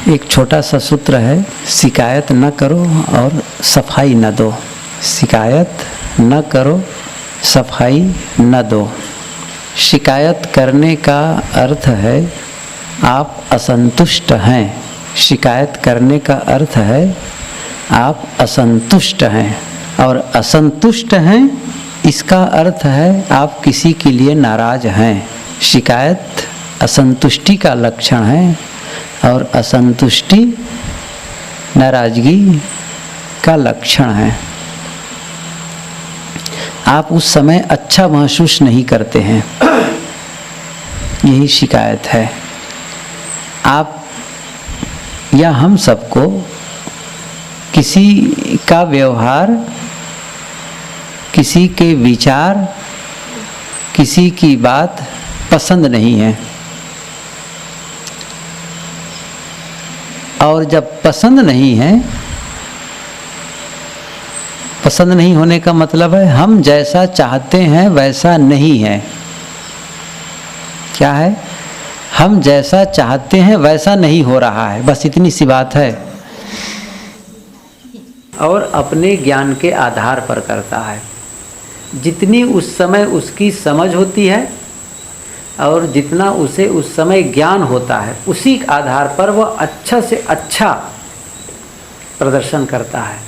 एक छोटा सा सूत्र है, शिकायत न करो और सफाई न दो। शिकायत न करो, सफाई न दो। शिकायत करने का अर्थ है आप असंतुष्ट हैं। शिकायत करने का अर्थ है आप असंतुष्ट हैं, और असंतुष्ट हैं इसका अर्थ है आप किसी के लिए नाराज हैं। शिकायत असंतुष्टि का लक्षण है, और असंतुष्टि नाराजगी का लक्षण है। आप उस समय अच्छा महसूस नहीं करते हैं, यही शिकायत है। आप या हम सबको किसी का व्यवहार, किसी के विचार, किसी की बात पसंद नहीं है, और जब पसंद नहीं है, पसंद नहीं होने का मतलब है हम जैसा चाहते हैं वैसा नहीं है। क्या है? हम जैसा चाहते हैं वैसा नहीं हो रहा है, बस इतनी सी बात है। और अपने ज्ञान के आधार पर करता है। जितनी उस समय उसकी समझ होती है और जितना उसे उस समय ज्ञान होता है, उसी आधार पर वह अच्छा से अच्छा प्रदर्शन करता है।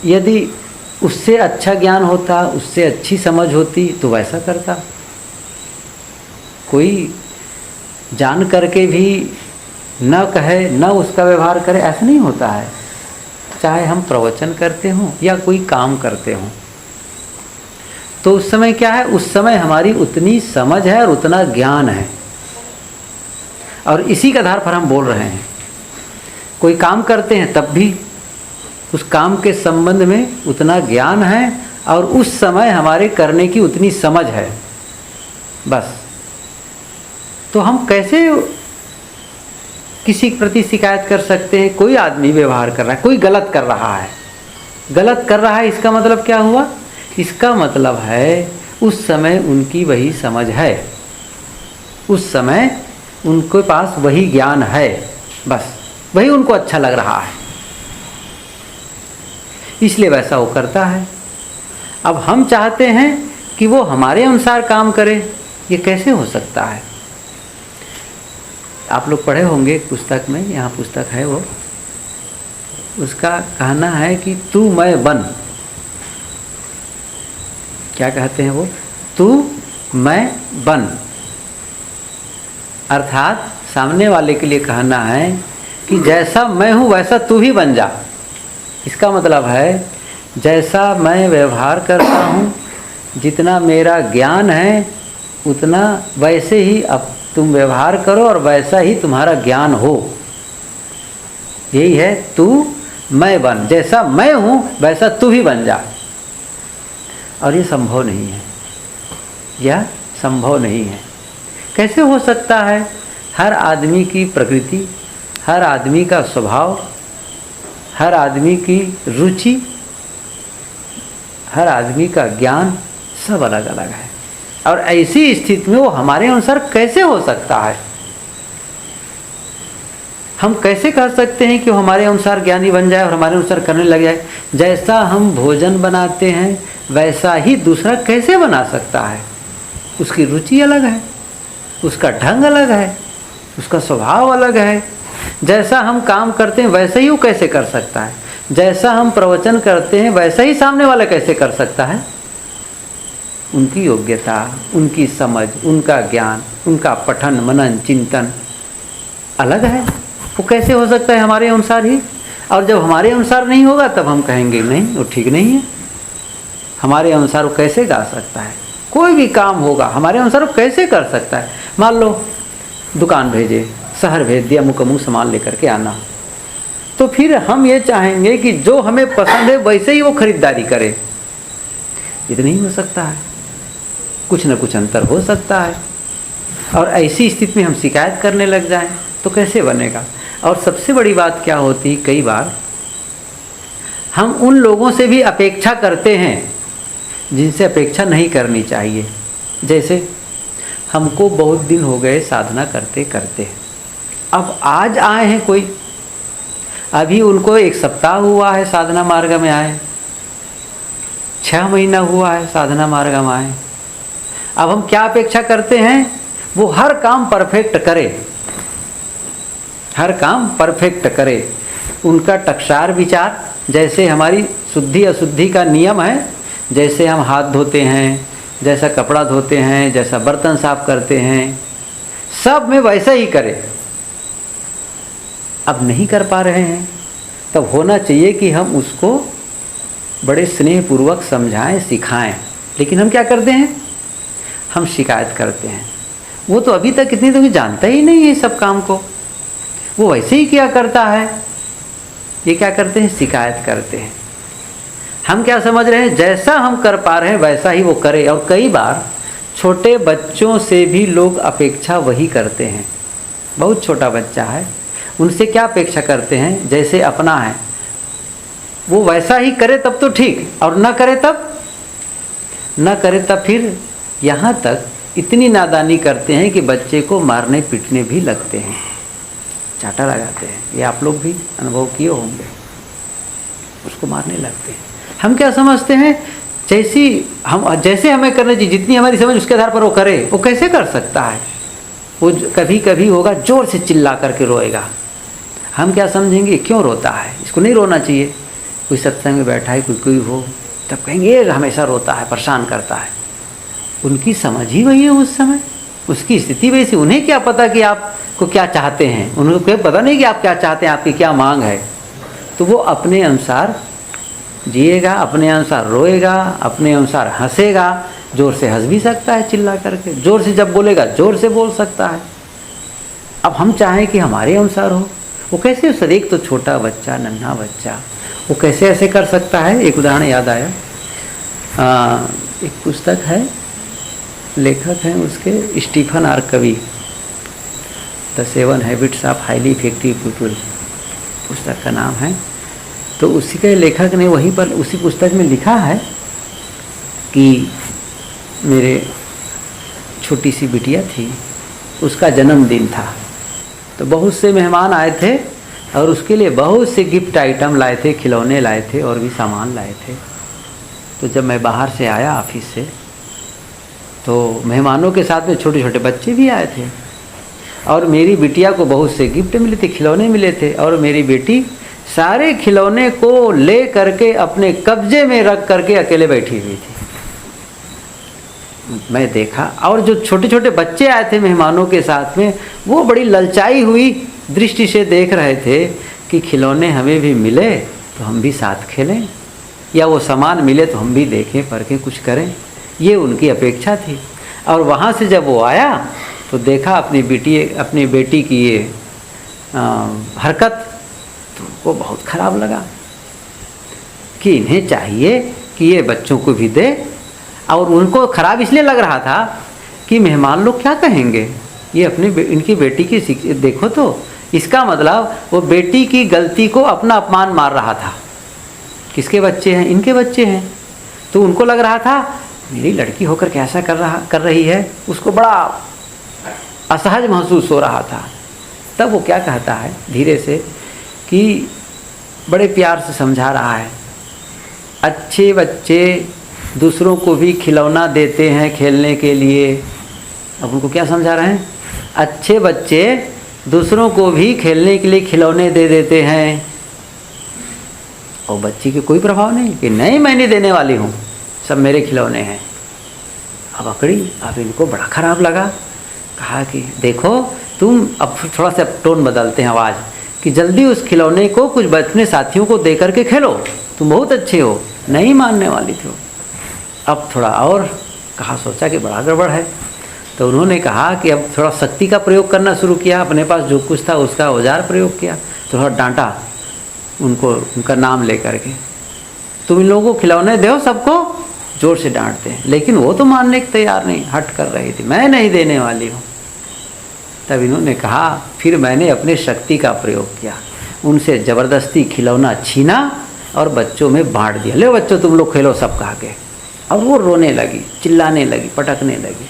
यदि उससे अच्छा ज्ञान होता, उससे अच्छी समझ होती तो वैसा करता। कोई जान करके भी न कहे, न उसका व्यवहार करे, ऐसा नहीं होता है। चाहे हम प्रवचन करते हों या कोई काम करते हों, तो उस समय क्या है, उस समय हमारी उतनी समझ है और उतना ज्ञान है, और इसी के आधार पर हम बोल रहे हैं। कोई काम करते हैं तब भी उस काम के संबंध में उतना ज्ञान है और उस समय हमारे करने की उतनी समझ है, बस। तो हम कैसे किसी के प्रति शिकायत कर सकते हैं? कोई आदमी व्यवहार कर रहा है, कोई गलत कर रहा है, गलत कर रहा है, इसका मतलब क्या हुआ? इसका मतलब है उस समय उनकी वही समझ है, उस समय उनके पास वही ज्ञान है, बस वही उनको अच्छा लग रहा है, इसलिए वैसा वो करता है। अब हम चाहते हैं कि वो हमारे अनुसार काम करे, ये कैसे हो सकता है? आप लोग पढ़े होंगे पुस्तक में, यहाँ पुस्तक है वो, उसका कहना है कि तू मैं बन। क्या कहते हैं वो? तू मैं बन, अर्थात सामने वाले के लिए कहना है कि जैसा मैं हूँ वैसा तू ही बन जा। इसका मतलब है जैसा मैं व्यवहार करता हूँ, जितना मेरा ज्ञान है उतना वैसे ही अब तुम व्यवहार करो और वैसा ही तुम्हारा ज्ञान हो। यही है तू मैं बन, जैसा मैं हूँ वैसा तू ही बन जा। और ये संभव नहीं है, यह संभव नहीं है। कैसे हो सकता है? हर आदमी की प्रकृति, हर आदमी का स्वभाव, हर आदमी की रुचि, हर आदमी का ज्ञान सब अलग अलग है, और ऐसी स्थिति में वो हमारे अनुसार कैसे हो सकता है? हम कैसे कह सकते हैं कि वो हमारे अनुसार ज्ञानी बन जाए और हमारे अनुसार करने लग जाए? जैसा हम भोजन बनाते हैं वैसा ही दूसरा कैसे बना सकता है? उसकी रुचि अलग है, उसका ढंग अलग है, उसका स्वभाव अलग है। जैसा हम काम करते हैं वैसा ही वो कैसे कर सकता है? जैसा हम प्रवचन करते हैं वैसा ही सामने वाला कैसे कर सकता है? उनकी योग्यता, उनकी समझ, उनका ज्ञान, उनका पठन मनन चिंतन अलग है। वो कैसे हो सकता है हमारे अनुसार ही? और जब हमारे अनुसार नहीं होगा तब हम कहेंगे नहीं, वो ठीक नहीं है। हमारे अनुसार वो कैसे गा सकता है? कोई भी काम होगा हमारे अनुसार वो कैसे कर सकता है? मान लो दुकान भेजे, शहर भेज दिया, मुँह मुँह सामान लेकर के आना, तो फिर हम ये चाहेंगे कि जो हमें पसंद है वैसे ही वो खरीदारी करे। ये तो नहीं हो सकता है, कुछ न कुछ अंतर हो सकता है। और ऐसी स्थिति में हम शिकायत करने लग जाएं तो कैसे बनेगा? और सबसे बड़ी बात क्या होती, कई बार हम उन लोगों से भी अपेक्षा करते हैं जिनसे अपेक्षा नहीं करनी चाहिए। जैसे हमको बहुत दिन हो गए साधना करते करते, अब आज आए हैं कोई, अभी उनको 1 सप्ताह हुआ है साधना मार्ग में आए, 6 महीना हुआ है साधना मार्ग में आए। अब हम क्या अपेक्षा करते हैं, वो हर काम परफेक्ट करे, हर काम परफेक्ट करे। उनका टकसार विचार, जैसे हमारी शुद्धि अशुद्धि का नियम है, जैसे हम हाथ धोते हैं, जैसा कपड़ा धोते हैं, जैसा बर्तन साफ करते हैं, सब में वैसा ही करे। अब नहीं कर पा रहे हैं, तब होना चाहिए कि हम उसको बड़े स्नेहपूर्वक समझाएं, सिखाएं। लेकिन हम क्या करते हैं, हम शिकायत करते हैं। वो तो अभी तक इतनी तो जानता ही नहीं है सब काम को, वो वैसे ही क्या करता है। ये क्या करते हैं, शिकायत करते हैं। हम क्या समझ रहे हैं, जैसा हम कर पा रहे हैं वैसा ही वो करे। और कई बार छोटे बच्चों से भी लोग अपेक्षा वही करते हैं। बहुत छोटा बच्चा है, उनसे क्या अपेक्षा करते हैं, जैसे अपना है वो वैसा ही करे तब तो ठीक, और न करे तब फिर यहाँ तक इतनी नादानी करते हैं कि बच्चे को मारने पीटने भी लगते हैं, चाटा लगाते हैं। ये आप लोग भी अनुभव किए होंगे, उसको मारने लगते हैं। हम क्या समझते हैं, जैसे हमें करना चाहिए, जितनी हमारी समझ उसके आधार पर वो करे। वो कैसे कर सकता है, वो कभी कभी होगा जोर से चिल्ला करके रोएगा। हम क्या समझेंगे, क्यों रोता है, इसको नहीं रोना चाहिए। कोई सत्संग में बैठा है, कोई हो, तब कहेंगे ये हमेशा रोता है, परेशान करता है। उनकी समझ ही वही है उस समय, उसकी स्थिति वैसी। उन्हें क्या पता कि आपको क्या चाहते हैं, उन्हें कोई पता नहीं कि आप क्या चाहते हैं, आपकी क्या मांग है। तो वो अपने अनुसार जिएगा, अपने अनुसार रोएगा, अपने अनुसार हंसेगा। जोर से हंस भी सकता है चिल्ला करके, जोर से जब बोलेगा जोर से बोल सकता है। अब हम चाहें कि हमारे अनुसार हो, वो कैसे। सर एक तो छोटा बच्चा, नन्हा बच्चा, वो कैसे ऐसे कर सकता है। एक उदाहरण याद आया, एक पुस्तक है, लेखक हैं उसके स्टीफन आर कवी, the 7 habits of highly effective people पुस्तक का नाम है। तो उसी के लेखक ने वहीं पर उसी पुस्तक में लिखा है कि मेरे छोटी सी बिटिया थी, उसका जन्मदिन था, तो बहुत से मेहमान आए थे और उसके लिए बहुत से गिफ्ट आइटम लाए थे, खिलौने लाए थे और भी सामान लाए थे। तो जब मैं बाहर से आया ऑफिस से, तो मेहमानों के साथ में छोटे छोटे बच्चे भी आए थे और मेरी बिटिया को बहुत से गिफ्ट मिले थे, खिलौने मिले थे। और मेरी बेटी सारे खिलौने को ले करके अपने कब्जे में रख करके अकेले बैठी हुई थी। मैं देखा, और जो छोटे छोटे बच्चे आए थे मेहमानों के साथ में, वो बड़ी ललचाई हुई दृष्टि से देख रहे थे कि खिलौने हमें भी मिले तो हम भी साथ खेलें, या वो सामान मिले तो हम भी देखें परखें कुछ करें। ये उनकी अपेक्षा थी। और वहाँ से जब वो आया तो देखा अपनी बेटी की ये हरकत, तो वो बहुत ख़राब लगा कि इन्हें चाहिए कि ये बच्चों को भी दे। और उनको ख़राब इसलिए लग रहा था कि मेहमान लोग क्या कहेंगे, ये इनकी बेटी की देखो, तो इसका मतलब वो बेटी की गलती को अपना अपमान मार रहा था। किसके बच्चे हैं, इनके बच्चे हैं। तो उनको लग रहा था मेरी लड़की होकर कैसा कर रही है, उसको बड़ा असहज महसूस हो रहा था। तब वो क्या कहता है धीरे से कि बड़े प्यार से समझा रहा है, अच्छे बच्चे दूसरों को भी खिलौना देते हैं खेलने के लिए। अब उनको क्या समझा रहे हैं, अच्छे बच्चे दूसरों को भी खेलने के लिए खिलौने दे देते हैं। और बच्ची के कोई प्रभाव नहीं कि नहीं मैं नहीं देने वाली हूँ, सब मेरे खिलौने हैं। अब अकड़ी, अब इनको बड़ा ख़राब लगा। कहा कि देखो तुम, अब थोड़ा सा टोन बदलते हैं आवाज़, कि जल्दी उस खिलौने को कुछ अपने साथियों को दे करके खेलो, तुम बहुत अच्छे हो। नहीं मानने वाली थी। अब थोड़ा और कहा, सोचा कि बड़ा गड़बड़ है। तो उन्होंने कहा कि अब थोड़ा शक्ति का प्रयोग करना शुरू किया, अपने पास जो कुछ था उसका औजार प्रयोग किया। तो थोड़ा डांटा उनको, उनका नाम ले करके, तुम इन लोगों को खिलौने दो सबको, जोर से डांटते हैं। लेकिन वो तो मानने के तैयार नहीं, हट कर रही थी, मैं नहीं देने वाली हूँ। तब इन्होंने कहा, फिर मैंने अपने शक्ति का प्रयोग किया, उनसे ज़बरदस्ती खिलौना छीना और बच्चों में बांट दिया, ले बच्चों तुम लोग खेलो सब कहा के। और वो रोने लगी, चिल्लाने लगी, पटकने लगी।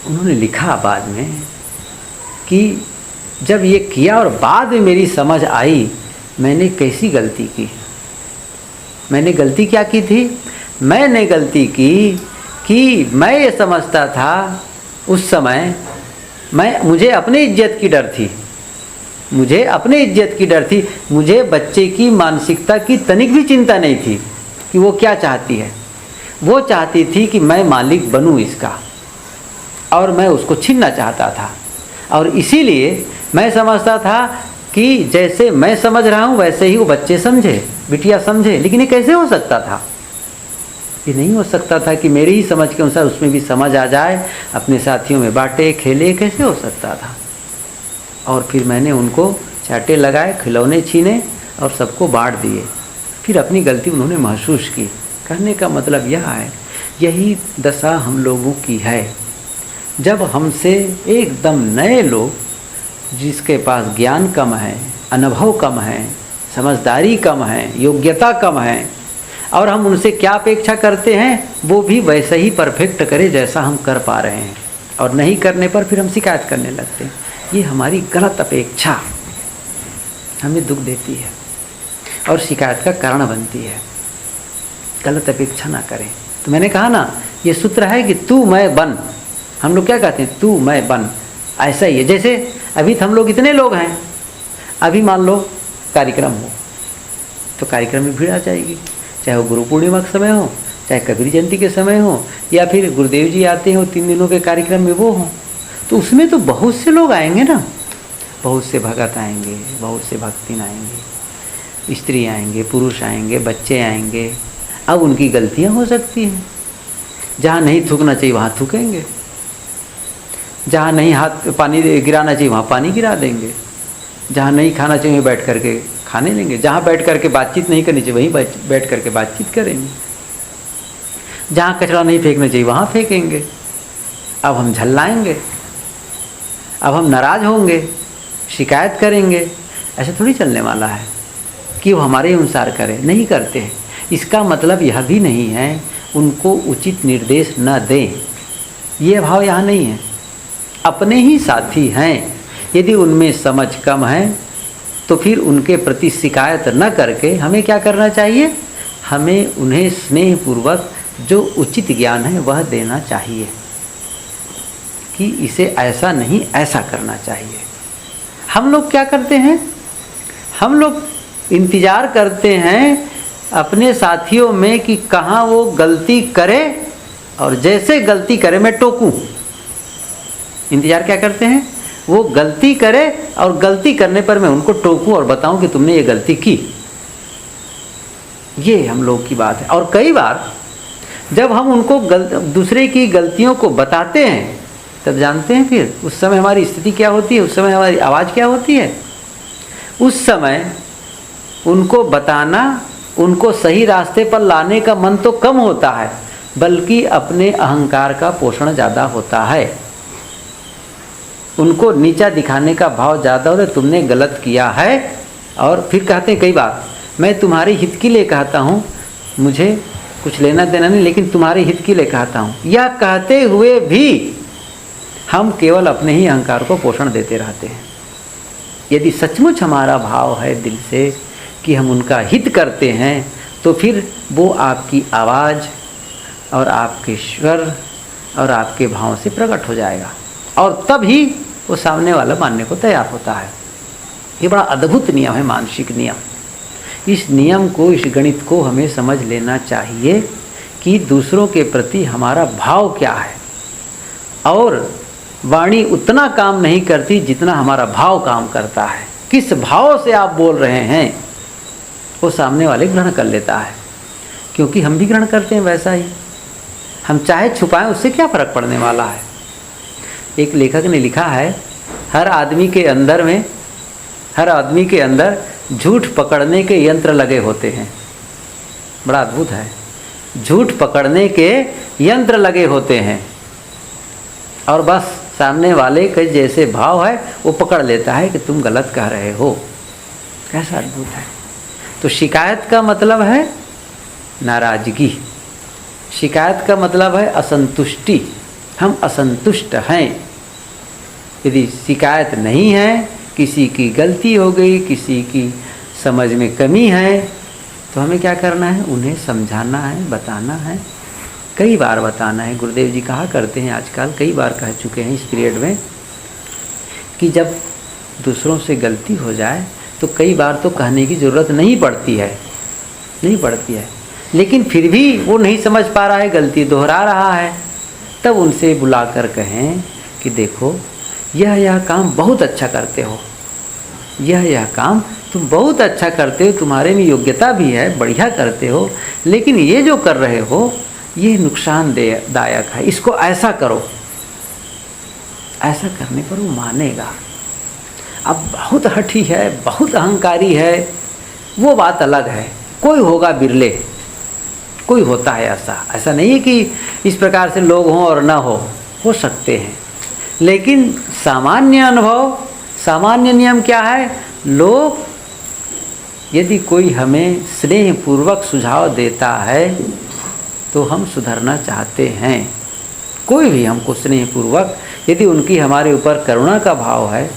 उन्होंने लिखा बाद में कि जब ये किया और बाद में मेरी समझ आई मैंने कैसी गलती की। मैंने गलती क्या की थी? मैंने गलती की कि मैं ये समझता था उस समय, मुझे अपनी इज्जत की डर थी, मुझे अपनी इज्जत की डर थी, मुझे बच्चे की मानसिकता की तनिक भी चिंता नहीं थी कि वो क्या चाहती है। वो चाहती थी कि मैं मालिक बनूं इसका, और मैं उसको छीनना चाहता था। और इसीलिए मैं समझता था कि जैसे मैं समझ रहा हूँ वैसे ही वो बच्चे समझे, बिटिया समझे। लेकिन ये कैसे हो सकता था? ये नहीं हो सकता था कि मेरी ही समझ के अनुसार उसमें भी समझ आ जाए, अपने साथियों में बांटे, खेले। कैसे हो सकता था? और फिर मैंने उनको चाटे लगाए, खिलौने छीने और सबको बांट दिए। फिर अपनी गलती उन्होंने महसूस की। कहने का मतलब यह है, यही दशा हम लोगों की है। जब हमसे एकदम नए लोग, जिसके पास ज्ञान कम है, अनुभव कम है, समझदारी कम है, योग्यता कम है, और हम उनसे क्या अपेक्षा करते हैं, वो भी वैसे ही परफेक्ट करे जैसा हम कर पा रहे हैं, और नहीं करने पर फिर हम शिकायत करने लगते हैं। ये हमारी गलत अपेक्षा हमें दुख देती है और शिकायत का कारण बनती है। गलत अपेक्षा ना करें। तो मैंने कहा ना, ये सूत्र है कि तू मैं बन। हम लोग क्या कहते हैं? तू मैं बन। ऐसा ही है। जैसे अभी हम लोग इतने लोग हैं, अभी मान लो कार्यक्रम हो तो कार्यक्रम में भीड़ आ जाएगी, चाहे वो गुरु पूर्णिमा के समय हो, चाहे कबीर जयंती के समय हो, या फिर गुरुदेव जी आते हो 3 दिनों के कार्यक्रम में वो हो, तो उसमें तो बहुत से लोग आएंगे ना। बहुत से भगत आएंगे, बहुत से भक्तिन आएंगे, स्त्री आएंगे, पुरुष आएंगे, बच्चे आएंगे। अब उनकी गलतियां हो सकती हैं। जहाँ नहीं थूकना चाहिए वहाँ थूकेंगे, जहाँ नहीं हाथ पानी गिराना चाहिए वहाँ पानी गिरा देंगे, जहाँ नहीं खाना चाहिए बैठ करके खाने लेंगे, जहाँ बैठ करके बातचीत नहीं करनी चाहिए वहीं बैठ करके बातचीत करेंगे, जहाँ कचरा नहीं फेंकना चाहिए वहाँ फेंकेंगे। अब हम झल्लाएंगे, अब हम नाराज़ होंगे, शिकायत करेंगे। ऐसे थोड़ी चलने वाला है कि वो हमारे अनुसार करें। नहीं करते हैं। इसका मतलब यह भी नहीं है उनको उचित निर्देश न दें, ये भाव यहाँ नहीं है। अपने ही साथी हैं, यदि उनमें समझ कम है तो फिर उनके प्रति शिकायत न करके हमें क्या करना चाहिए? हमें उन्हें स्नेहपूर्वक जो उचित ज्ञान है वह देना चाहिए कि इसे ऐसा नहीं ऐसा करना चाहिए। हम लोग क्या करते हैं? हम लोग इंतज़ार करते हैं अपने साथियों में कि कहाँ वो गलती करे और जैसे गलती करे मैं टोकूं। इंतज़ार क्या करते हैं? वो गलती करे और गलती करने पर मैं उनको टोकूं और बताऊं कि तुमने ये गलती की। ये हम लोग की बात है। और कई बार जब हम उनको दूसरे की गलतियों को बताते हैं तब जानते हैं फिर उस समय हमारी स्थिति क्या होती है, उस समय हमारी आवाज़ क्या होती है। उस समय उनको बताना, उनको सही रास्ते पर लाने का मन तो कम होता है, बल्कि अपने अहंकार का पोषण ज़्यादा होता है। उनको नीचा दिखाने का भाव ज़्यादा होता है, तुमने गलत किया है। और फिर कहते हैं कई बार, मैं तुम्हारे हित के लिए कहता हूँ, मुझे कुछ लेना देना नहीं, लेकिन तुम्हारे हित के लिए कहता हूँ। यह कहते हुए भी हम केवल अपने ही अहंकार को पोषण देते रहते हैं। यदि सचमुच हमारा भाव है दिल से कि हम उनका हित करते हैं, तो फिर वो आपकी आवाज़ और आपके स्वर और आपके भाव से प्रकट हो जाएगा, और तब ही वो सामने वाला मानने को तैयार होता है। ये बड़ा अद्भुत नियम है, मानसिक नियम। इस नियम को, इस गणित को हमें समझ लेना चाहिए कि दूसरों के प्रति हमारा भाव क्या है। और वाणी उतना काम नहीं करती जितना हमारा भाव काम करता है। किस भाव से आप बोल रहे हैं वो सामने वाले ग्रहण कर लेता है, क्योंकि हम भी ग्रहण करते हैं वैसा ही। हम चाहे छुपाएं, उससे क्या फ़र्क पड़ने वाला है। एक लेखक ने लिखा है, हर आदमी के अंदर झूठ पकड़ने के यंत्र लगे होते हैं। बड़ा अद्भुत है। झूठ पकड़ने के यंत्र लगे होते हैं, और बस सामने वाले के जैसे भाव है वो पकड़ लेता है कि तुम गलत कह रहे हो। कैसा अद्भुत है। तो शिकायत का मतलब है नाराज़गी, शिकायत का मतलब है असंतुष्टि। हम असंतुष्ट हैं। यदि शिकायत नहीं है, किसी की गलती हो गई, किसी की समझ में कमी है, तो हमें क्या करना है? उन्हें समझाना है, बताना है, कई बार बताना है। गुरुदेव जी कहा करते हैं, आजकल कई बार कह चुके हैं इस पीरियड में, कि जब दूसरों से गलती हो जाए तो कई बार तो कहने की ज़रूरत नहीं पड़ती है, लेकिन फिर भी वो नहीं समझ पा रहा है, गलती दोहरा रहा है, तब उनसे बुलाकर कहें कि देखो यह काम बहुत अच्छा करते हो, यह काम तुम बहुत अच्छा करते हो, तुम्हारे में योग्यता भी है, बढ़िया करते हो, लेकिन ये जो कर रहे हो ये नुकसानदायक है, इसको ऐसा करो। ऐसा करने पर वो मानेगा। अब बहुत हठी है, बहुत अहंकारी है, वो बात अलग है, कोई होगा बिरले, कोई होता है ऐसा नहीं है कि इस प्रकार से लोग हों और ना हो सकते हैं, लेकिन सामान्य अनुभव, सामान्य नियम क्या है? लोग यदि कोई हमें स्नेहपूर्वक सुझाव देता है तो हम सुधरना चाहते हैं। कोई भी हमको स्नेहपूर्वक, यदि उनकी हमारे ऊपर करुणा का भाव है,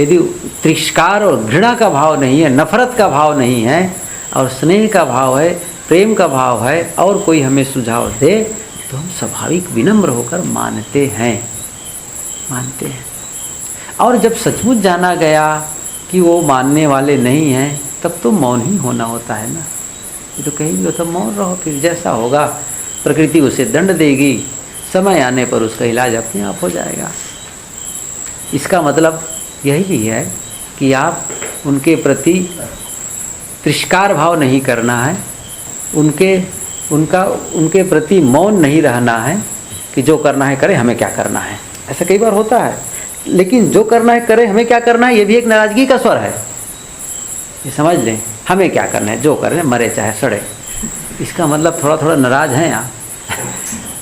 यदि तिरस्कार और घृणा का भाव नहीं है, नफरत का भाव नहीं है, और स्नेह का भाव है, प्रेम का भाव है, और कोई हमें सुझाव दे, तो हम स्वाभाविक विनम्र होकर मानते हैं। और जब सचमुच जाना गया कि वो मानने वाले नहीं हैं, तब तो मौन ही होना होता है ना। ये तो कहेंगे तो मौन रहो, फिर जैसा होगा प्रकृति उसे दंड देगी, समय आने पर उसका इलाज अपने आप हो जाएगा। इसका मतलब यही भी है कि आप उनके प्रति तिरस्कार भाव नहीं करना है, उनके प्रति मौन नहीं रहना है कि जो करना है करे, हमें क्या करना है। ऐसा कई बार होता है, लेकिन जो करना है करे, हमें क्या करना है, ये भी एक नाराज़गी का स्वर है। ये समझ लें, हमें क्या करना है, जो करें, मरे चाहे सड़े। इसका मतलब थोड़ा थोड़ा नाराज़ हैं आप,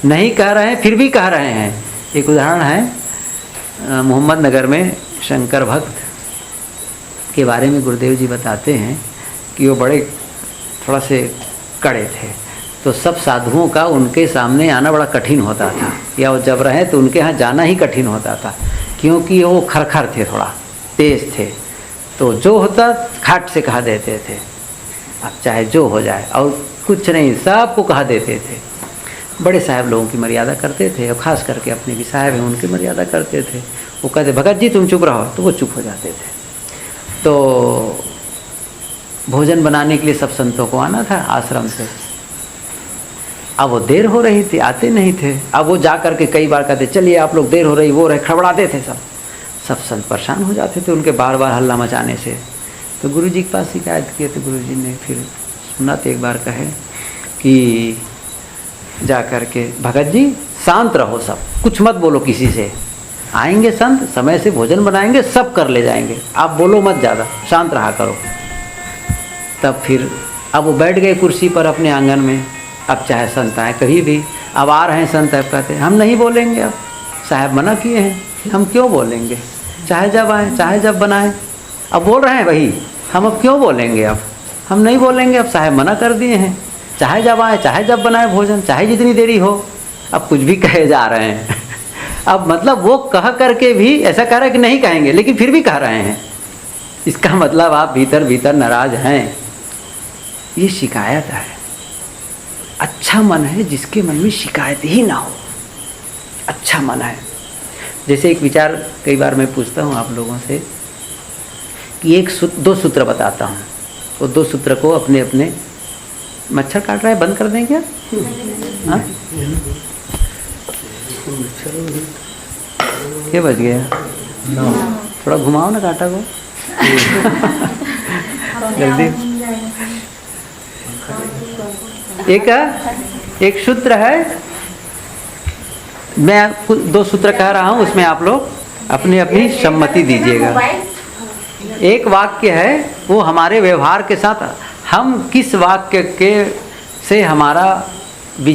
नहीं कह रहे हैं फिर भी कह रहे हैं। एक उदाहरण है, मोहम्मद नगर में शंकर भक्त के बारे में गुरुदेव जी बताते हैं कि वो बड़े थोड़ा से कड़े थे, तो सब साधुओं का उनके सामने आना बड़ा कठिन होता था, या वो जब रहे तो उनके यहाँ जाना ही कठिन होता था, क्योंकि वो खरखर थे, थोड़ा तेज थे। तो जो होता खाट से कहा देते थे, अब चाहे जो हो जाए, और कुछ नहीं, सबको कहा देते थे। बड़े साहब लोगों की मर्यादा करते थे, और ख़ास करके अपने भी साहब हैं उनकी मर्यादा करते थे। वो कहते भगत जी तुम चुप रहो, तो वो चुप हो जाते थे। तो भोजन बनाने के लिए सब संतों को आना था आश्रम से। अब वो देर हो रही थी, आते नहीं थे। अब वो जा कर के कई बार कहते चलिए आप लोग, देर हो रही, वो रहे, खड़बड़ाते थे। सब संत परेशान हो जाते थे उनके बार बार हल्ला मचाने से। तो गुरु जी के पास शिकायत किए, तो गुरु जी ने फिर सुना, तो एक बार कहे कि जा कर के भगत जी शांत रहो, सब कुछ मत बोलो किसी से, आएंगे संत समय से भोजन बनाएंगे, सब कर ले जाएंगे, आप बोलो मत ज़्यादा, शांत रहा करो। तब फिर अब वो बैठ गए कुर्सी पर अपने आंगन में। अब चाहे संत आए कभी भी, अब आ रहे हैं संत, अब कहते हैं हम नहीं बोलेंगे, अब साहब मना किए हैं, हम क्यों बोलेंगे, चाहे जब आए चाहे जब बनाएं। अब बोल रहे हैं वही, हम अब क्यों बोलेंगे, अब हम नहीं बोलेंगे, अब साहब मना कर दिए हैं, चाहे जब आए चाहे जब बनाए भोजन, चाहे जितनी देरी हो। अब कुछ भी कहे जा रहे हैं। अब मतलब वो कह करके भी ऐसा कह रहे हैं कि नहीं कहेंगे, लेकिन फिर भी कह रहे हैं। इसका मतलब आप भीतर भीतर नाराज हैं। ये शिकायत है। अच्छा मन है जिसके मन में शिकायत ही ना हो, अच्छा मन है। जैसे एक विचार कई बार मैं पूछता हूँ आप लोगों से कि दो सूत्र बताता हूँ, वो दो सूत्र को अपने अपने, मच्छर काट रहा है, बंद कर दें क्या? हाँ, क्या बज गया? थोड़ा घुमाओ ना कांटा को। जल्दी। एक सूत्र है, मैं दो सूत्र कह रहा हूँ, उसमें आप लोग अपनी अपनी सम्मति दीजिएगा। एक वाक्य है, वो हमारे व्यवहार के साथ, हम किस वाक्य के से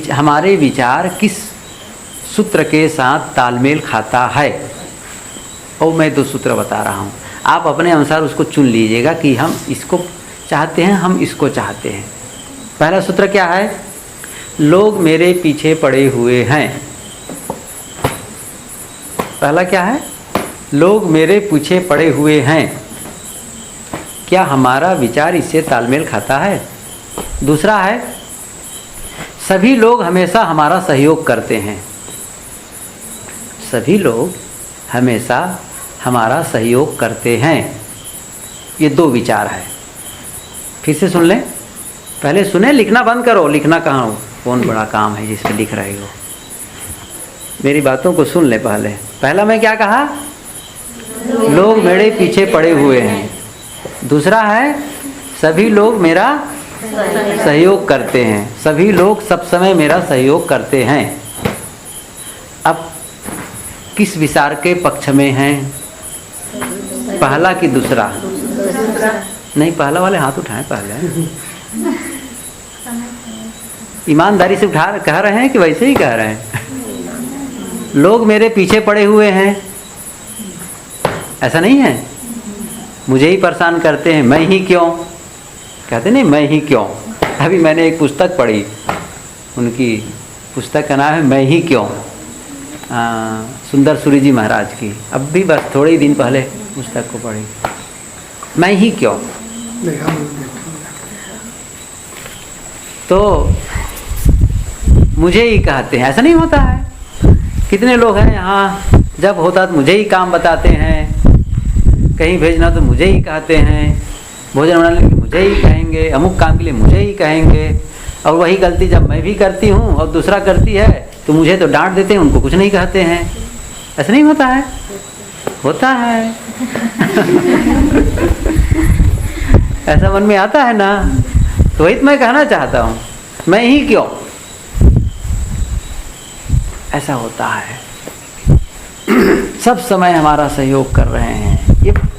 हमारे विचार किस सूत्र के साथ तालमेल खाता है, और मैं दो सूत्र बता रहा हूँ। आप अपने अनुसार उसको चुन लीजिएगा कि हम इसको चाहते हैं, हम इसको चाहते हैं। पहला सूत्र क्या है? लोग मेरे पीछे पड़े हुए हैं। पहला क्या है? लोग मेरे पीछे पड़े हुए हैं, क्या हमारा विचार इससे तालमेल खाता है? दूसरा है, सभी लोग हमेशा हमारा सहयोग करते हैं। सभी लोग हमेशा हमारा सहयोग करते हैं। ये दो विचार है। फिर से सुन लें, पहले सुने, लिखना बंद करो। लिखना कहाँ हो, कौन बड़ा काम है जिसपे लिख रहे हो? मेरी बातों को सुन ले पहले। पहला मैं क्या कहा? लोग मेरे पीछे पड़े हुए हैं। दूसरा है, सभी लोग मेरा सहयोग करते हैं। सभी लोग सब समय मेरा सहयोग करते हैं। अब किस विचार के पक्ष में हैं? पहला कि दूसरा? नहीं, पहला वाले हाथ उठाएं पहले। ईमानदारी से कह रहे हैं कि वैसे ही कह रहे हैं? लोग मेरे पीछे पड़े हुए हैं, ऐसा नहीं है? मुझे ही परेशान करते हैं, मैं ही क्यों? कहते नहीं, मैं ही क्यों। अभी मैंने एक पुस्तक पढ़ी, उनकी पुस्तक का नाम है मैं ही क्यों, सुंदर सूरी जी महाराज की। अब भी बस थोड़े ही दिन पहले पुस्तक को पढ़ी, मैं ही क्यों। तो मुझे ही कहते हैं, ऐसा नहीं होता है? कितने लोग हैं यहाँ, जब होता तो मुझे ही काम बताते हैं, कहीं भेजना तो मुझे ही कहते हैं, भोजन बनाने के लिए मुझे ही कहेंगे, अमुक काम के लिए मुझे ही कहेंगे। और वही गलती जब मैं भी करती हूँ और दूसरा करती है तो मुझे तो डांट देते हैं, उनको कुछ नहीं कहते हैं। ऐसा नहीं होता है? होता है। ऐसा मन में आता है ना? तो वही तो मैं कहना चाहता हूँ, मैं ही क्यों। ऐसा होता है। सब समय हमारा सहयोग कर रहे हैं।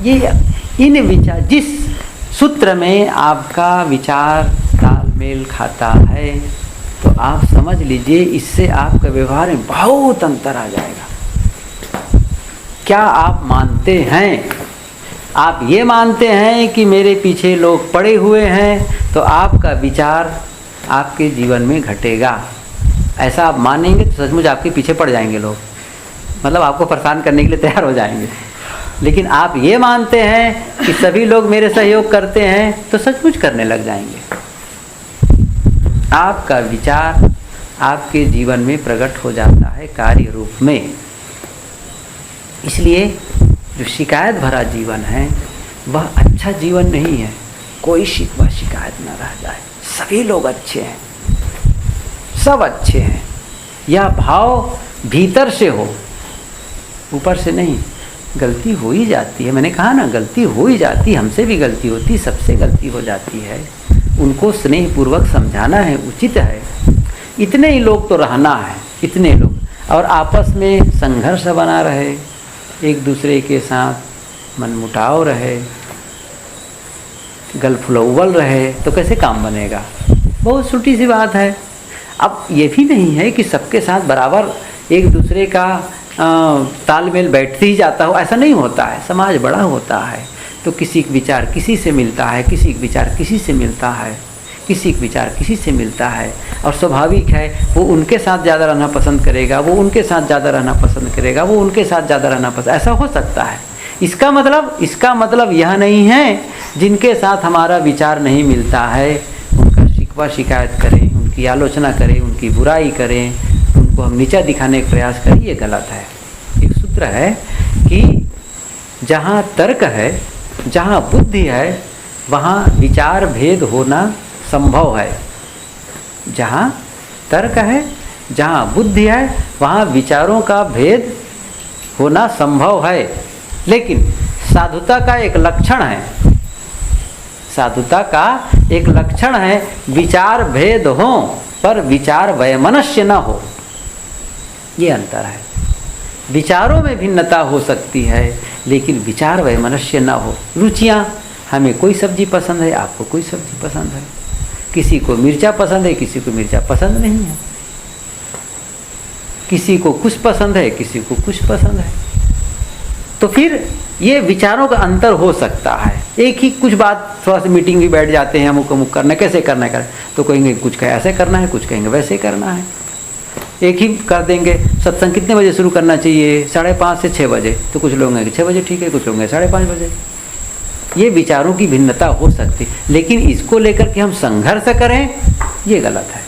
ये इन विचार, जिस सूत्र में आपका विचार तालमेल खाता है, तो आप समझ लीजिए इससे आपका व्यवहार में बहुत अंतर आ जाएगा। क्या आप मानते हैं? आप ये मानते हैं कि मेरे पीछे लोग पड़े हुए हैं, तो आपका विचार आपके जीवन में घटेगा। ऐसा आप मानेंगे तो सचमुच आपके पीछे पड़ जाएंगे लोग, मतलब आपको परेशान करने के लिए तैयार हो जाएंगे। लेकिन आप ये मानते हैं कि सभी लोग मेरे सहयोग करते हैं, तो सचमुच करने लग जाएंगे। आपका विचार आपके जीवन में प्रकट हो जाता है कार्य रूप में। इसलिए जो शिकायत भरा जीवन है वह अच्छा जीवन नहीं है। कोई शिकवा शिकायत न रह जाए, सभी लोग अच्छे हैं, सब अच्छे हैं, यह भाव भीतर से हो, ऊपर से नहीं। गलती हो ही जाती है, मैंने कहा ना, गलती हो ही जाती, हमसे भी गलती होती, सबसे गलती हो जाती है। उनको स्नेहपूर्वक समझाना है, उचित है। इतने ही लोग तो रहना है, इतने लोग, और आपस में संघर्ष बना रहे, एक दूसरे के साथ मनमुटाव रहे, गलफुलौवल रहे, तो कैसे काम बनेगा? बहुत छोटी सी बात है। अब ये भी नहीं है कि सबके साथ बराबर एक दूसरे का तालमेल बैठते ही जाता हो, ऐसा नहीं होता है। समाज बड़ा होता है, तो किसी का विचार किसी से मिलता है, किसी का विचार किसी से मिलता है, किसी का विचार किसी से मिलता है, और स्वाभाविक है वो उनके साथ ज़्यादा रहना पसंद करेगा, वो उनके साथ ज़्यादा रहना पसंद करेगा, वो उनके साथ ज़्यादा रहना पसंद, ऐसा हो सकता है। इसका मतलब यह नहीं है जिनके साथ हमारा विचार नहीं मिलता है उनका शिकवा शिकायत करें, उनकी आलोचना करें, उनकी बुराई करें, उनको हम नीचा दिखाने का प्रयास करें, ये गलत है। एक सूत्र है कि जहाँ तर्क है, जहाँ बुद्धि है, वहाँ विचार भेद होना संभव है। जहाँ तर्क है, जहाँ बुद्धि है, वहाँ विचारों का भेद होना संभव है। लेकिन साधुता का एक लक्षण है, साधुता का एक लक्षण है, विचार भेद हो पर विचार वैमनस्य न हो। ये अंतर है। विचारों में भिन्नता हो सकती है, लेकिन विचार वैमनस्य न हो। रुचियाँ, हमें कोई सब्जी पसंद है, आपको कोई सब्जी पसंद है, किसी को मिर्चा पसंद है, किसी को मिर्चा पसंद नहीं है, किसी को कुछ पसंद है, किसी को कुछ पसंद है। तो फिर ये विचारों का अंतर हो सकता है। एक ही कुछ बात, थोड़ा सा मीटिंग भी बैठ जाते हैं, अमुक अमुक करना, कैसे करना है, तो कहेंगे कुछ ऐसे करना है, कुछ कहेंगे वैसे करना है। एक ही कर देंगे। सत्संग कितने बजे शुरू करना चाहिए? 5:30 से 6 बजे। तो कुछ लोग हैं कि 6 बजे ठीक है, कुछ लोग हैं 5:30 बजे। ये विचारों की भिन्नता हो सकती, लेकिन इसको लेकर के हम संघर्ष करें, ये गलत है।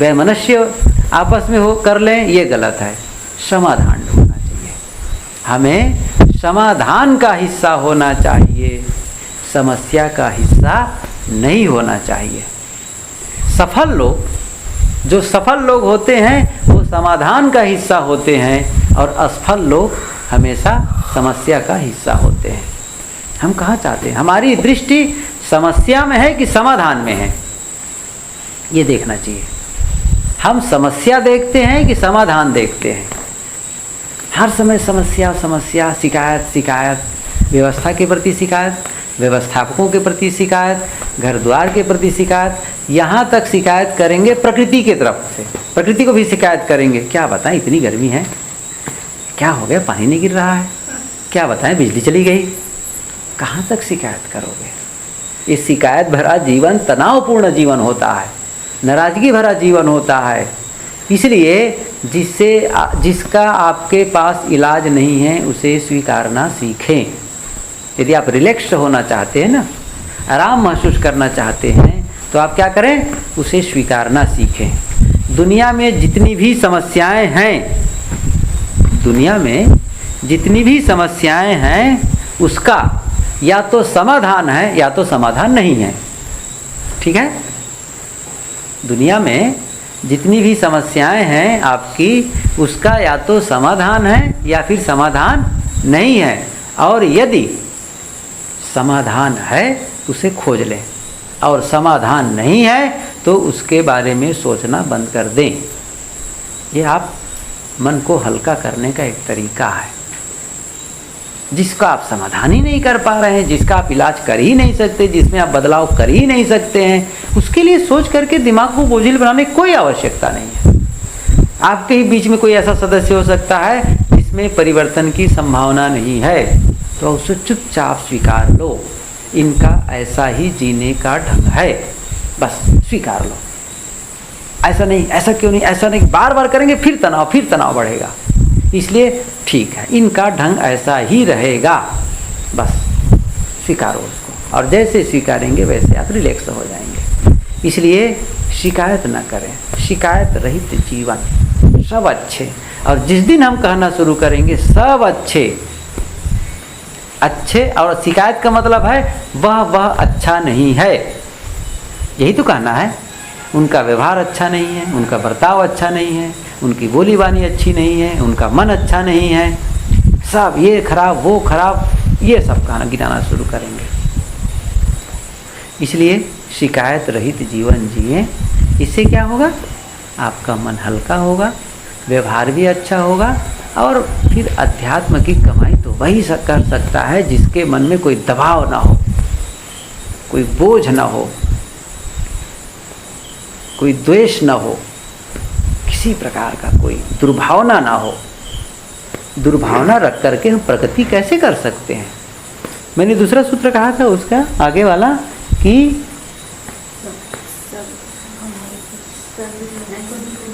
वैमनस्य आपस में हो कर लें, ये गलत है। समाधान होना चाहिए, हमें समाधान का हिस्सा होना चाहिए, समस्या का हिस्सा नहीं होना चाहिए। सफल लोग, जो सफल लोग होते हैं वो समाधान का हिस्सा होते हैं, और असफल लोग हमेशा समस्या का हिस्सा होते हैं। हम कहाँ चाहते हैं? हमारी दृष्टि समस्या में है कि समाधान में है, ये देखना चाहिए। हम समस्या देखते हैं कि समाधान देखते हैं? हर समय समस्या समस्या, शिकायत शिकायत, व्यवस्था के प्रति शिकायत, व्यवस्थापकों के प्रति शिकायत, घर द्वार के प्रति शिकायत, यहाँ तक शिकायत करेंगे प्रकृति की तरफ से, प्रकृति को भी शिकायत करेंगे। क्या बताएं इतनी गर्मी है, क्या हो गया पानी नहीं गिर रहा है, क्या बताएं बिजली चली गई। कहाँ तक शिकायत करोगे? ये शिकायत भरा जीवन तनावपूर्ण जीवन होता है, नाराजगी भरा जीवन होता है। इसलिए जिसका आपके पास इलाज नहीं है उसे स्वीकारना सीखें। यदि आप रिलैक्स होना चाहते हैं ना, आराम महसूस करना चाहते हैं, तो आप क्या करें? उसे स्वीकारना सीखें। दुनिया में जितनी भी समस्याएं हैं, दुनिया में जितनी भी समस्याएं हैं, उसका या तो समाधान है या तो समाधान नहीं है। ठीक है? दुनिया में जितनी भी समस्याएं हैं आपकी, उसका या तो समाधान है या फिर समाधान नहीं है। और यदि समाधान है उसे खोज लें, और समाधान नहीं है तो उसके बारे में सोचना बंद कर दें। ये आप मन को हल्का करने का एक तरीका है। जिसका आप समाधान ही नहीं कर पा रहे हैं, जिसका आप इलाज कर ही नहीं सकते, जिसमें आप बदलाव कर ही नहीं सकते हैं, उसके लिए सोच करके दिमाग को बोझिल बनाने की कोई आवश्यकता नहीं है। आपके ही बीच में कोई ऐसा सदस्य हो सकता है जिसमें परिवर्तन की संभावना नहीं है, तो उसे चुपचाप स्वीकार लो। इनका ऐसा ही जीने का ढंग है, बस स्वीकार लो। ऐसा नहीं, ऐसा क्यों नहीं, ऐसा नहीं, बार बार करेंगे फिर तनाव बढ़ेगा। इसलिए ठीक है, इनका ढंग ऐसा ही रहेगा, बस स्वीकारो उसको। और जैसे स्वीकारेंगे वैसे आप रिलैक्स हो जाएंगे। इसलिए शिकायत न करें, शिकायत रहित जीवन, सब अच्छे। और जिस दिन हम कहना शुरू करेंगे सब अच्छे अच्छे, और शिकायत का मतलब है वह अच्छा नहीं है, यही तो कहना है। उनका व्यवहार अच्छा नहीं है, उनका बर्ताव अच्छा नहीं है, उनकी बोली बानी अच्छी नहीं है, उनका मन अच्छा नहीं है, सब ये खराब वो खराब, ये सब कहना गिनाना शुरू करेंगे। इसलिए शिकायत रहित जीवन जिए। इससे क्या होगा? आपका मन हल्का होगा, व्यवहार भी अच्छा होगा, और फिर अध्यात्म की कमाई तो वही कर सकता है जिसके मन में कोई दबाव ना हो, कोई बोझ ना हो, कोई द्वेष ना हो, किसी प्रकार का कोई दुर्भावना ना हो। दुर्भावना रख करके हम प्रगति कैसे कर सकते हैं? मैंने दूसरा सूत्र कहा था उसका आगे वाला कि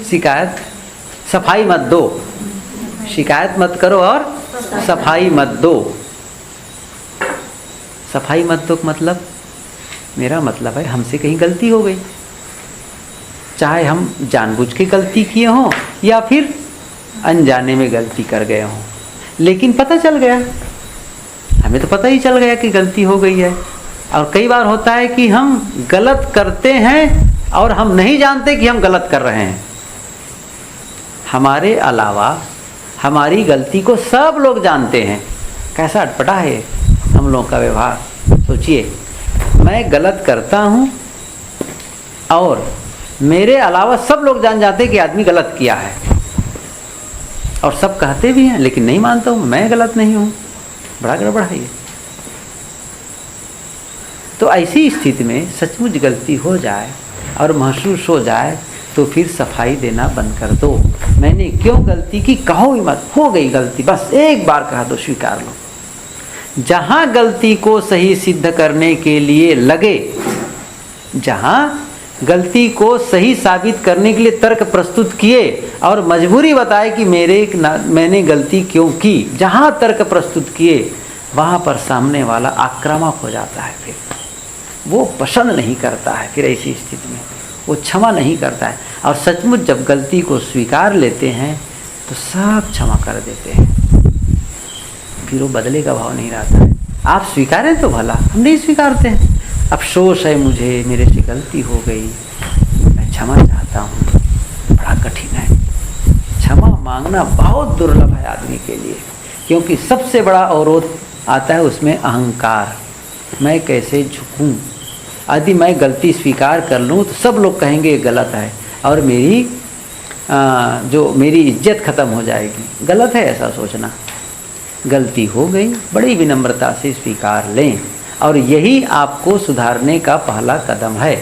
शिकायत सफाई मत दो, शिकायत मत करो और सफाई मत दो। सफाई मत दो मतलब, मेरा मतलब है हमसे कहीं गलती हो गई, चाहे हम जानबूझ के गलती किए हों या फिर अनजाने में गलती कर गए हों, लेकिन पता चल गया, हमें तो पता ही चल गया कि गलती हो गई है। और कई बार होता है कि हम गलत करते हैं और हम नहीं जानते कि हम गलत कर रहे हैं। हमारे अलावा हमारी गलती को सब लोग जानते हैं। कैसा अटपटा है हम लोगों का व्यवहार। सोचिए, मैं गलत करता हूँ और मेरे अलावा सब लोग जान जाते हैं कि आदमी गलत किया है, और सब कहते भी हैं, लेकिन नहीं मानता हूँ, मैं गलत नहीं हूँ। बड़ा गड़बड़ है ये। तो ऐसी स्थिति में सचमुच गलती हो जाए और महसूस हो जाए तो फिर सफाई देना बंद कर दो। मैंने क्यों गलती की, कहो ही मत, हो गई गलती, बस एक बार कह दो, स्वीकार लो। जहाँ गलती को सही सिद्ध करने के लिए लगे, जहाँ गलती को सही साबित करने के लिए तर्क प्रस्तुत किए और मजबूरी बताए कि मैंने गलती क्यों की। जहाँ तर्क प्रस्तुत किए वहाँ पर सामने वाला आक्रामक हो जाता है, फिर वो पसंद नहीं करता है, फिर ऐसी स्थिति में वो क्षमा नहीं करता है। और सचमुच जब गलती को स्वीकार लेते हैं तो सब क्षमा कर देते हैं, फिर वो बदले का भाव नहीं रहता है। आप स्वीकारें तो भला, हम नहीं स्वीकारते हैं। अफसोस है मुझे, मेरे से गलती हो गई, मैं क्षमा चाहता हूँ। बड़ा कठिन है, क्षमा मांगना बहुत दुर्लभ है आदमी के लिए, क्योंकि सबसे बड़ा अवरोध आता है उसमें अहंकार। मैं कैसे झुकूं, यदि मैं गलती स्वीकार कर लूं तो सब लोग कहेंगे ये गलत है और मेरी इज्जत खत्म हो जाएगी। गलत है ऐसा सोचना। गलती हो गई, बड़ी विनम्रता से स्वीकार लें, और यही आपको सुधारने का पहला कदम है।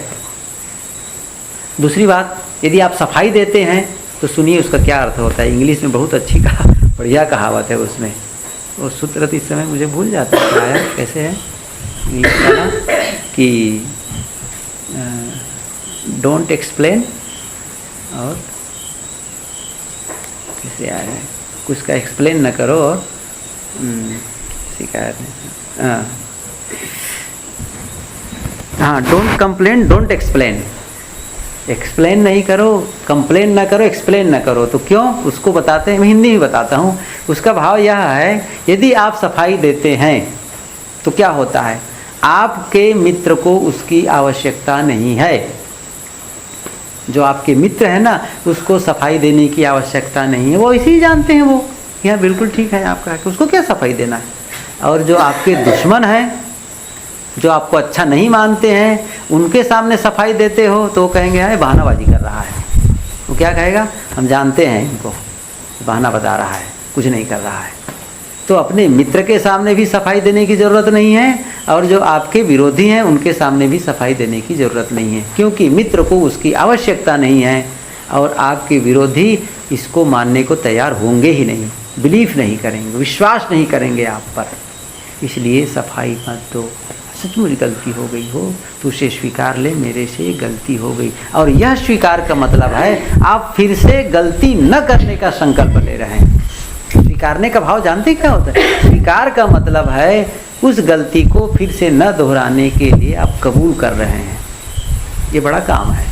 दूसरी बात, यदि आप सफाई देते हैं तो सुनिए उसका क्या अर्थ होता है। इंग्लिश में बहुत अच्छी बढ़िया कहावत है उसमें, और सूत्र इस समय मुझे भूल जाता है आया कैसे है इंग्लिश वाला, कि डोंट एक्सप्लेन, और कैसे आया है, कुछ का एक्सप्लेन न करो और शिकायत हाँ don't complain don't explain. Explain नहीं करो, कंप्लेन ना करो, एक्सप्लेन ना करो। तो क्यों, उसको बताते हैं, मैं हिंदी में बताता हूँ। उसका भाव यह है, यदि आप सफाई देते हैं तो क्या होता है, आपके मित्र को उसकी आवश्यकता नहीं है। जो आपके मित्र है ना, उसको सफाई देने की आवश्यकता नहीं है, वो इसी ही जानते हैं, वो यह बिल्कुल ठीक है आपका, उसको क्या सफाई देना है। और जो आपके दुश्मन हैं, जो आपको अच्छा नहीं मानते हैं, उनके सामने सफाई देते हो तो वो कहेंगे हाय बहानाबाजी कर रहा है। वो क्या कहेगा, हम जानते हैं इनको, बहाना बता रहा है, कुछ नहीं कर रहा है। तो अपने मित्र के सामने भी सफाई देने की ज़रूरत नहीं है, और जो आपके विरोधी हैं उनके सामने भी सफाई देने की ज़रूरत नहीं है, क्योंकि मित्र को उसकी आवश्यकता नहीं है, और आपके विरोधी इसको मानने को तैयार होंगे ही नहीं, बिलीव नहीं करेंगे, विश्वास नहीं करेंगे आप पर। इसलिए सफाई मत दो। सचमुच गलती हो गई हो तो उसे स्वीकार ले, मेरे से गलती हो गई। और यह स्वीकार का मतलब है आप फिर से गलती न करने का संकल्प ले रहे हैं। स्वीकारने का भाव जानते क्या होता है, स्वीकार का मतलब है उस गलती को फिर से न दोहराने के लिए आप कबूल कर रहे हैं। ये बड़ा काम है।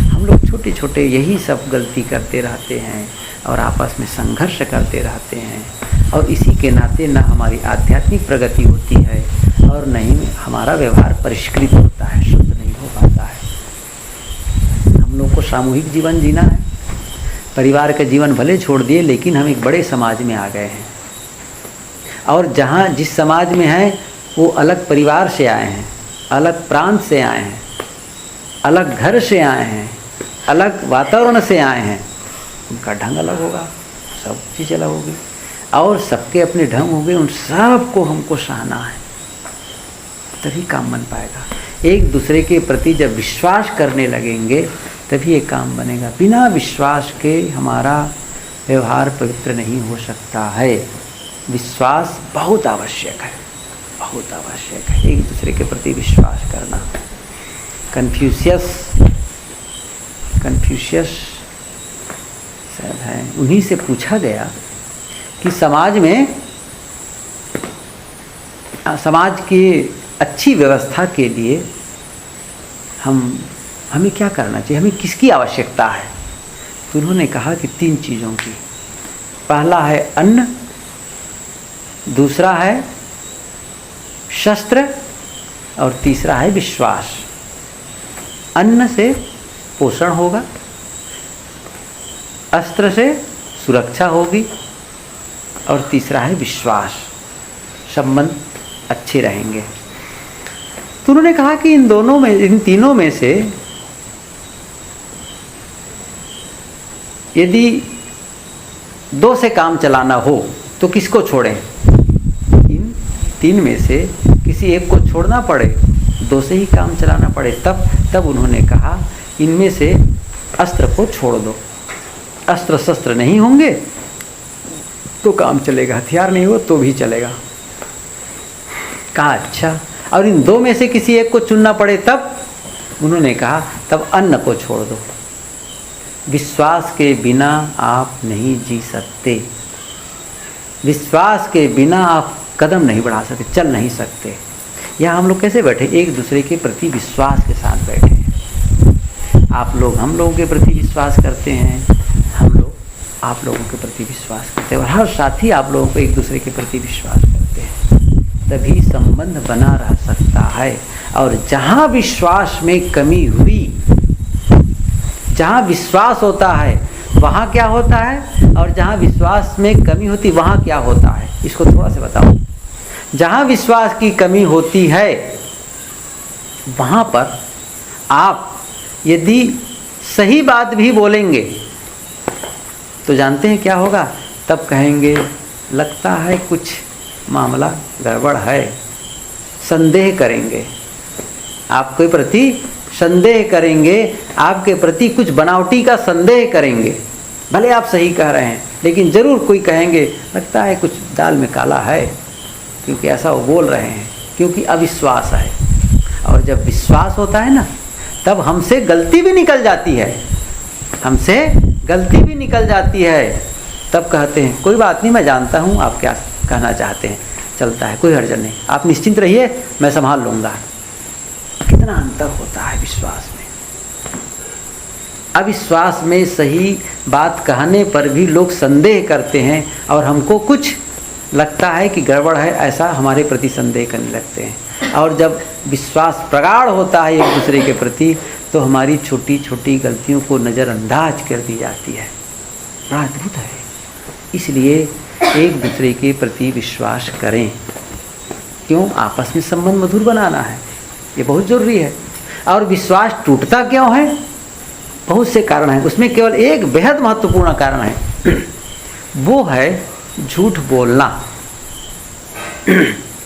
हम लोग छोटे छोटे यही सब गलती करते रहते हैं और आपस में संघर्ष करते रहते हैं, और इसी के नाते न हमारी आध्यात्मिक प्रगति होती है और नहीं हमारा व्यवहार परिष्कृत होता है, शुद्ध नहीं हो पाता है। हम लोग को सामूहिक जीवन जीना है। परिवार का जीवन भले छोड़ दिए, लेकिन हम एक बड़े समाज में आ गए हैं, और जहाँ जिस समाज में हैं वो अलग परिवार से आए हैं, अलग प्रांत से आए हैं, अलग घर से आए हैं, अलग वातावरण से आए हैं। उनका ढंग अलग होगा, सब चीज़ अलग होगी, और सबके अपने ढंग होंगे। उन सब को हमको सहना है, तभी काम बन पाएगा। एक दूसरे के प्रति जब विश्वास करने लगेंगे तभी ये काम बनेगा। बिना विश्वास के हमारा व्यवहार पवित्र नहीं हो सकता है। विश्वास बहुत आवश्यक है, बहुत आवश्यक है, एक दूसरे के प्रति विश्वास करना। कन्फ्यूशियस शायद है, उन्हीं से पूछा गया कि समाज की अच्छी व्यवस्था के लिए हमें क्या करना चाहिए, हमें किसकी आवश्यकता है। तो उन्होंने कहा कि 3 चीज़ों की। पहला है अन्न, दूसरा है शस्त्र, और तीसरा है विश्वास। अन्न से पोषण होगा, अस्त्र से सुरक्षा होगी, और तीसरा है विश्वास, संबंध अच्छे रहेंगे। तो उन्होंने कहा कि इन तीनों में से यदि 2 से काम चलाना हो तो किसको छोड़ें। इन 3 में से किसी एक को छोड़ना पड़े, 2 से ही काम चलाना पड़े, तब उन्होंने कहा इनमें से अस्त्र को छोड़ दो। अस्त्र शस्त्र नहीं होंगे तो काम चलेगा, हथियार नहीं हो तो भी चलेगा। कहा अच्छा, और इन 2 में से किसी एक को चुनना पड़े तब उन्होंने कहा तब अन्न को छोड़ दो। विश्वास के बिना आप नहीं जी सकते। विश्वास के बिना आप कदम नहीं बढ़ा सकते, चल नहीं सकते। यहाँ हम लोग कैसे बैठे, एक दूसरे के प्रति विश्वास के साथ बैठे हैं। आप लोग हम लोगों के प्रति विश्वास करते हैं, हम लोग आप लोगों के प्रति विश्वास करते हैं, और हर साथी आप लोगों को एक दूसरे के प्रति विश्वास करते हैं। तभी संबंध बना रह सकता है। और जहाँ विश्वास में कमी हुई, जहाँ विश्वास होता है वहाँ क्या होता है, और जहाँ विश्वास में कमी होती वहाँ क्या होता है, इसको थोड़ा सा बताओ। जहाँ विश्वास की कमी होती है वहाँ पर आप यदि सही बात भी बोलेंगे तो जानते हैं क्या होगा, तब कहेंगे लगता है कुछ मामला गड़बड़ है, संदेह करेंगे, आपके प्रति संदेह करेंगे, आपके प्रति कुछ बनावटी का संदेह करेंगे। भले आप सही कह रहे हैं लेकिन ज़रूर कोई कहेंगे लगता है कुछ दाल में काला है, क्योंकि ऐसा वो बोल रहे हैं, क्योंकि अविश्वास है। और जब विश्वास होता है ना, तब हमसे गलती भी निकल जाती है, हमसे गलती भी निकल जाती है। तब कहते हैं कोई बात नहीं, मैं जानता हूँ आप क्या कहना चाहते हैं, चलता है, कोई हर्जन नहीं, आप निश्चिंत रहिए, मैं संभाल लूँगा। कितना अंतर होता है विश्वास में। अविश्वास में सही बात कहने पर भी लोग संदेह करते हैं और हमको कुछ लगता है कि गड़बड़ है, ऐसा हमारे प्रति संदेह करने लगते हैं। और जब विश्वास प्रगाढ़ होता है एक दूसरे के प्रति, तो हमारी छोटी छोटी गलतियों को नज़रअंदाज कर दी जाती है। बड़ा अद्भुत है। इसलिए एक दूसरे के प्रति विश्वास करें। क्यों? आपस में संबंध मधुर बनाना है, ये बहुत ज़रूरी है। और विश्वास टूटता क्यों है? बहुत से कारण हैं, उसमें केवल एक बेहद महत्वपूर्ण कारण है, वो है झूठ बोलना।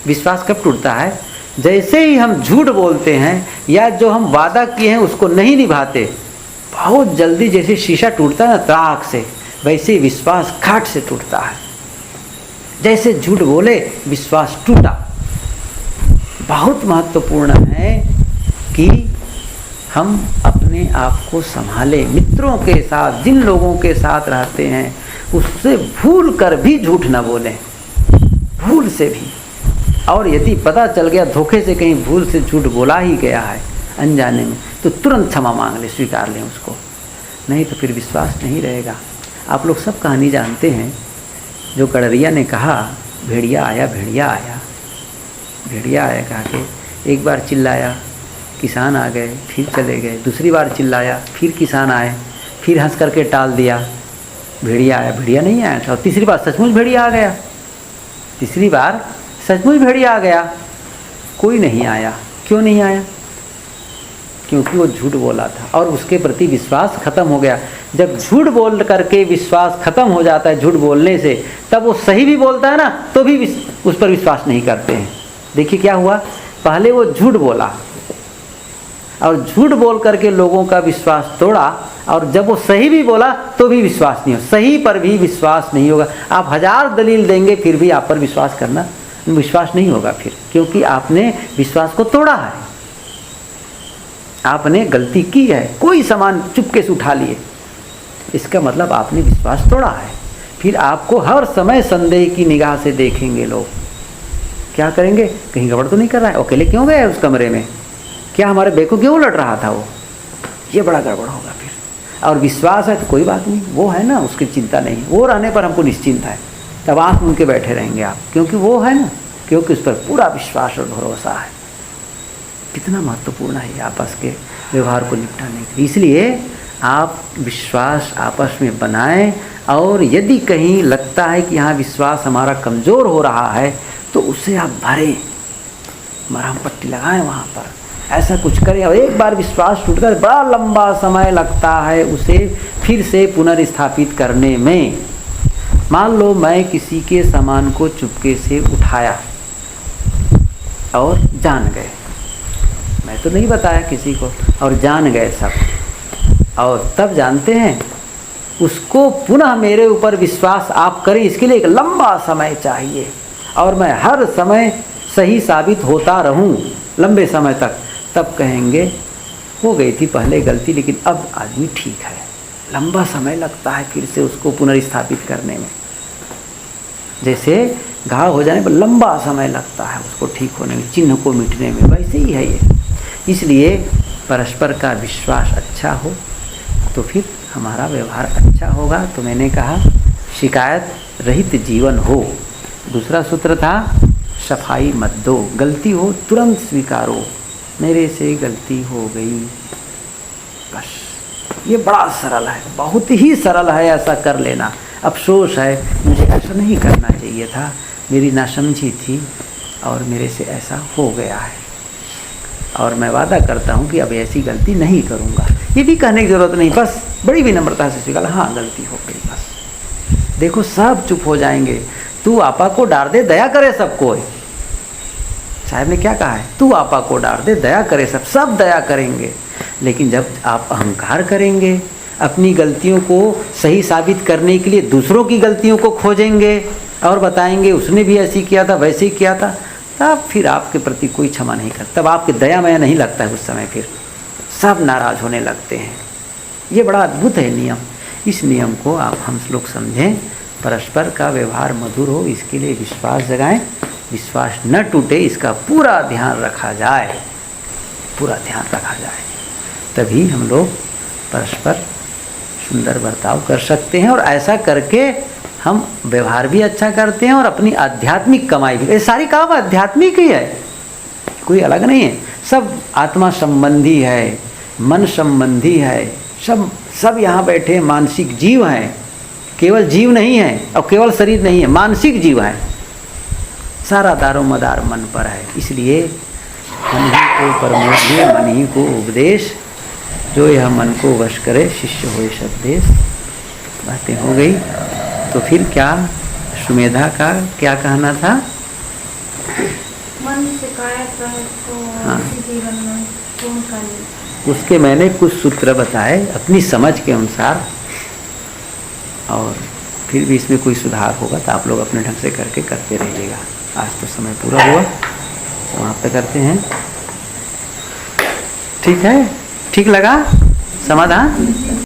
विश्वास कब टूटता है? जैसे ही हम झूठ बोलते हैं या जो हम वादा किए हैं उसको नहीं निभाते, बहुत जल्दी जैसे शीशा टूटता है ना ताक से, वैसे विश्वास खाट से टूटता है। जैसे झूठ बोले विश्वास टूटा। बहुत महत्वपूर्ण है कि हम अपने आप को संभालें। मित्रों के साथ, जिन लोगों के साथ रहते हैं, उससे भूल कर भी झूठ न बोलें, भूल से भी। और यदि पता चल गया धोखे से कहीं भूल से झूठ बोला ही गया है अनजाने में, तो तुरंत क्षमा मांग ले, स्वीकार लें उसको, नहीं तो फिर विश्वास नहीं रहेगा। आप लोग सब कहानी जानते हैं, जो गडरिया ने कहा भेड़िया आया, भेड़िया आया, भेड़िया आया कहा के एक बार चिल्लाया, किसान आ गए, फिर चले गए। दूसरी बार चिल्लाया, फिर किसान आए, फिर हंस करके टाल दिया। भेड़िया आया, भेड़िया नहीं आया था। और तीसरी बार सचमुच भेड़िया आ गया, तीसरी बार सचमुच भेड़िया आ गया, कोई नहीं आया। क्यों नहीं आया? क्योंकि वो झूठ बोला था और उसके प्रति विश्वास खत्म हो गया। जब झूठ बोल करके विश्वास खत्म हो जाता है झूठ बोलने से, तब वो सही भी बोलता है ना, तो भी उस पर विश्वास नहीं करते हैं। देखिए क्या हुआ, पहले वो झूठ बोला और झूठ बोल करके लोगों का विश्वास तोड़ा, और जब वो सही भी बोला तो भी विश्वास नहीं हो, सही पर भी विश्वास नहीं होगा। आप 1000 दलील देंगे फिर भी आप पर विश्वास नहीं होगा फिर, क्योंकि आपने विश्वास को तोड़ा है, आपने गलती की है। कोई सामान चुपके से उठा लिए, इसका मतलब आपने विश्वास तोड़ा है। फिर आपको हर समय संदेह की निगाह से देखेंगे लोग। क्या करेंगे? कहीं गड़बड़ तो नहीं कर रहा है, अकेले क्यों गया उस कमरे में, क्या हमारे बेको क्यों उलट रहा था वो, ये बड़ा गड़बड़ होगा फिर। और विश्वास है तो कोई बात नहीं, वो है ना, उसकी चिंता नहीं, वो रहने पर हमको निश्चिंत है। तब आँख उनके बैठे रहेंगे आप, क्योंकि वो है ना, क्योंकि उस पर पूरा विश्वास और भरोसा है। कितना महत्वपूर्ण है आपस के व्यवहार को निपटाने के लिए। इसलिए आप विश्वास आपस में बनाएं, और यदि कहीं लगता है कि यहाँ विश्वास हमारा कमज़ोर हो रहा है तो उसे आप भरें, मरहम पट्टी लगाएं वहाँ पर, ऐसा कुछ करें। और एक बार विश्वास टूट कर बड़ा लंबा समय लगता है उसे फिर से पुनर्स्थापित करने में। मान लो मैं किसी के सामान को चुपके से उठाया और जान गए, मैं तो नहीं बताया किसी को, और जान गए सब, और तब जानते हैं उसको पुनः मेरे ऊपर विश्वास आप करें, इसके लिए एक लंबा समय चाहिए, और मैं हर समय सही साबित होता रहूं लंबे समय तक। तब कहेंगे हो गई थी पहले गलती, लेकिन अब आदमी ठीक है, लंबा समय लगता है फिर से उसको पुनर्स्थापित करने में। जैसे घाव हो जाने पर लंबा समय लगता है उसको ठीक होने में, चिन्ह को मिटने में, वैसे ही है ये। इसलिए परस्पर का विश्वास अच्छा हो तो फिर हमारा व्यवहार अच्छा होगा। तो मैंने कहा शिकायत रहित जीवन हो। दूसरा सूत्र था सफाई मत दो, गलती हो तुरंत स्वीकारो, मेरे से गलती हो गई, बस। ये बड़ा सरल है, बहुत ही सरल है ऐसा कर लेना। अफसोस है, मुझे ऐसा नहीं करना चाहिए था, मेरी नासमझी थी और मेरे से ऐसा हो गया है, और मैं वादा करता हूँ कि अब ऐसी गलती नहीं करूँगा। ये भी कहने की ज़रूरत नहीं, बस बड़ी विनम्रता से स्वीकार, हाँ गलती हो गई, बस। देखो सब चुप हो जाएंगे। तू आपा को डार दे, दया करे सबको। साहब ने क्या कहा है? तू आपा को डार दे, दया करे सब दया करेंगे। लेकिन जब आप अहंकार करेंगे, अपनी गलतियों को सही साबित करने के लिए दूसरों की गलतियों को खोजेंगे और बताएंगे उसने भी ऐसे ही किया था, वैसे ही किया था, तब फिर आपके प्रति कोई क्षमा नहीं करता, तब आपके दया माया नहीं लगता है उस समय, फिर सब नाराज होने लगते हैं। ये बड़ा अद्भुत है नियम। इस नियम को आप हम लोग समझें, परस्पर का व्यवहार मधुर हो, इसके लिए विश्वास जगाएं, विश्वास न टूटे इसका पूरा ध्यान रखा जाए, पूरा ध्यान रखा जाए, तभी हम लोग परस्पर सुंदर बर्ताव कर सकते हैं। और ऐसा करके हम व्यवहार भी अच्छा करते हैं और अपनी आध्यात्मिक कमाई भी। ये सारी काम आध्यात्मिक ही है, कोई अलग नहीं है, सब आत्मा संबंधी है, मन संबंधी है, सब यहाँ बैठे मानसिक जीव हैं, केवल जीव नहीं है और केवल शरीर नहीं है, मानसिक जीव है। सारा दारो मदार मन पर है। इसलिए मन ही को परमोधि, मन ही को उपदेश, जो यह मन को वश करे शिष्य होए सद्देश। बातें हो गई। तो फिर क्या सुमेधा का क्या कहना था? मन शिकायत को हाँ, जीवन में पूर्ण करने, उसके मैंने कुछ सूत्र बताए अपनी समझ के अनुसार, और फिर भी इसमें कोई सुधार होगा तो आप लोग अपने ढंग से करके करते रहिएगा। आज तो समय पूरा हुआ, समाप्त करते हैं। ठीक है, ठीक लगा समाधान?